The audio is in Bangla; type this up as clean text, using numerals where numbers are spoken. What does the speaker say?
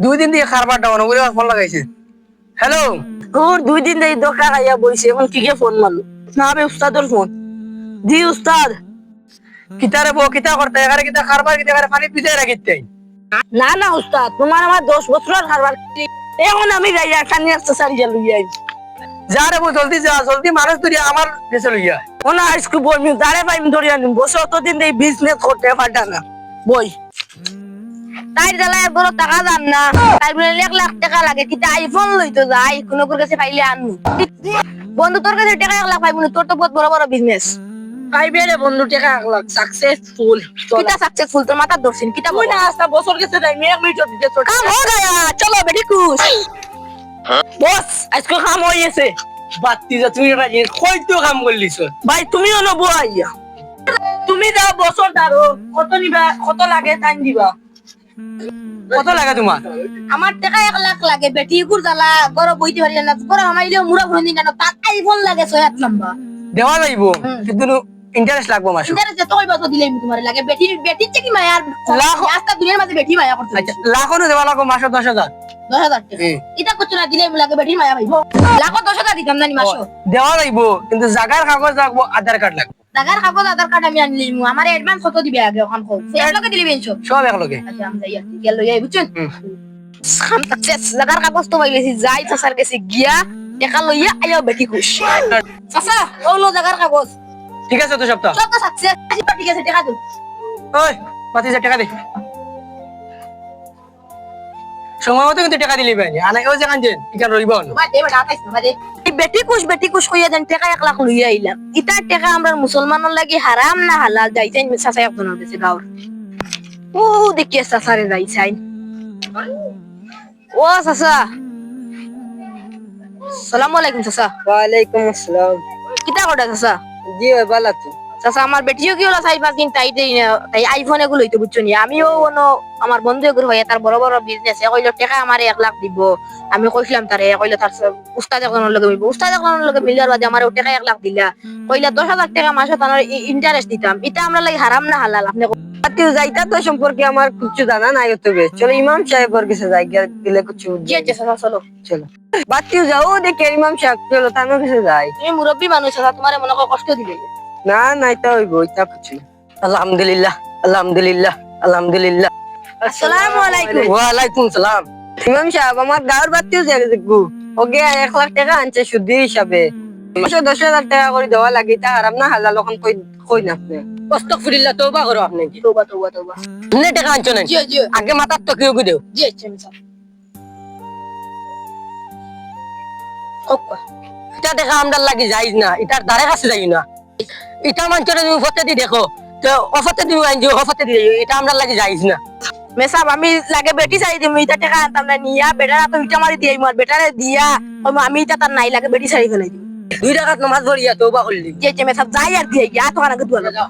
দুই দিন দিয়ে খারবার ডাউন বলে ফোন লাগাইছে। হ্যালো, ওর 2 দিন ধরে দোকান আইয়া বইছে, এখন কি ফোন মারলো না হবে উস্তাদের ফোন। জি উস্তাদ। কিতারে বো কিতা করতে এখানে কিতা খারবার কিতা এখানে পানি পিছাই রাখিতে। না না উস্তাদ, তোমার আমার 10 বছর খাবার এখন আমি যাইয়া খানি আসতে সারিয়া লইয়া যা রে বো জলদি যা, জলদি মানুষ তুই আমার দেশে লইয়া। ওনা আজকে বলমি দাঁড়ে পাইম ধরিয়া নিম, বসে অতদিন এই বিজনেস করতে পারটা না বই তাই জ্বালায় বড় টাকা দাম না, তাই বলে 1 লাখ টাকা লাগে, কিন্তু আইফোন লইতো যাই কোনো কাছে পাইলে আনু। বন্ধু তোর কাছে টাকা 1 লাখ পাইবো না, তোর তো বহুত বড় বড় বিজনেস। পাইবে রে বন্ধু টাকা 1 লাখ সাকসেসফুল। কিটা সাকসেসফুল তোর মাথা দর্শন কিটা বল না, আস্তা বছর গেছে তাই মেয়ে মিট দিতে ছোট কাম হয়ে গয়া। চলো বেটি খুশ বস, আজকে কাম হইছে। বাত্তি যা তুমি রাজি কই তো কাম করলিছ। ভাই তুমিও নবো আইয়া, তুমি যা বছর দাঁড়ো কত নিবা, কত লাগে টাইম দিবা। কত লাগে তোমার? আমার টাকা 1 লাখ লাগে, বেটি গুর জ্বালা গরো বইতে পারি না, গরো আমাইলেও মুড়া ভরি না, তার আইফোন লাগে 6 নাম্বার দেওয়া যাইব, কিন্তু ইন্টারেস্ট লাগবো মাসে। ইন্টারেস্ট তো কইবা তো দিলেই তোমার লাগে, বেটি বেটি কি মায়ার লাখ আস্তা দুনিয়ার মাঝে বেটি মায়া করতে। আচ্ছা লাখনো দেওয়া লাগবো মাসে 10,000। 10,000 টাকা এটা কত না দিলেই লাগে বেটি মায়া ভাইব, লাখ 10,000 দিতাম জানি মাসে। দেওয়া যাইব, কিন্তু জাগার কাগজ লাগবো, আধার কার্ড লাগবে। টাকার কাগজ আধার কার্ড আমি আনলিম, আমার অ্যাডভান্স কত দিবে আগে ওখান কো সেই লগে দিলিবেন সব সব একলগে। আচ্ছা আমি যাই গেল লইয়া বুঝছেন সাম সাকসেস লাগার কাগজ তো পাইলেছি, যাই চাচার কাছে গিয়া টাকা লইয়া আইও বেটি খুশ। চাচা ওলো জায়গার কাগজ ঠিক আছে তো সপ্তাহ সব তো সাকসেস ঠিক আছে, টাকা দাও। ওই 25,000 টাকা দে, সময় মতো কিন্তু টাকা দিলি পাইনি আনা ও যেখান যেন এখানে রইব না। বাদে বাদে আতাইছ না বাদে বেটি খুশ কইয়া দেন টাকা 1 লাখ লইয়া আইলাম। ইটা টাকা আমরা মুসলমানের লাগি হারাম না হালাল যাইছেন চাচা একজনের কাছে গাওর ও দেখি চাচারে যাইছেন। ও চাচা সালাম আলাইকুম চাচা। ওয়ালাইকুম আসসালাম। কিটা করডা চাচা? জি ওই ভালো আছি চাচা আমার বেটিও কি হলো 4-5 দিন তাই আইফোন এগুলো হইতো বুঝছো নি, আমিও কোনো আমার বন্ধু এগুলো ভাইয়া তার বড় বড় বিজনেস কইলো টাকা আমার 1 লাখ দিব, আমি কইলাম তারে কইলো তার উস্তাদ একজনের লগে মিলবো, উস্তাদ একজনের লগে মিলার বাদে আমার টাকা 1 লাখ দিলা, কইলা 10,000 টাকা মাসে তার ইন্টারেস্ট দিতাম, এটা আমরা লাগি হারাম না হালাল? আপনি বাতিও যাইতা তো সম্পর্কে আমার কিছু জানা নাই তবে চলো ইমাম সাহেবের কাছে যাই গেলে কিছু জি জি চাচা চলো চলো বাতিও যাও দেখে ইমাম সাহেব চলো তার কাছে যাই। তুমি মুরব্বী মানুষ চাচা, তোমার মনে করে কষ্ট দিলে না না এটা হইব এটা কিছু না। আলহামদুলিল্লাহ আলহামদুলিল্লাহ আলহামদুলিল্লাহ। আসসালামু আলাইকুম। ওয়ালাইকুম সালাম। ইমাম সাহেব আমার গাঁর বাতিও যাই দেখবো ওকে 1 লাখ টাকা আনছে সুদি হিসাবে, 10,000 টাকা করে দেওয়া লাগে, এটা হারাম না হালাল এখন কই না আপনি? আস্তাগফিরুল্লাহ, তওবা করো আপনি। তওবা তওবা তওবা। নে টাকা আনছো না জি জি আগে মাথার তো কিও দেও। জি চাচা ওকে এটা টাকা আমদার লাগি যাইজ না, এটার ধারে কাছে যাই না। এটা মানছরে তুমি ফতে দি দেখো তো অফতে দিও আইনজো অফতে দি এটা আমদার লাগি যাইজ না। মেসাব আমি লাগে বেটি চাই দিম, এটা টাকা আনতাম না নিয়া বেটারা তো ইটা মারি দিয়ে মার বেটারে দিয়া আমি এটা তার নাই লাগে বেটি চাই ফেলাই দিম। 2 টাকাত নামাজ পড়িয়া তওবা করলি। যে যে মেসাব যাই আর দিয়ে গিয়া তো আগে দুয়া লাগা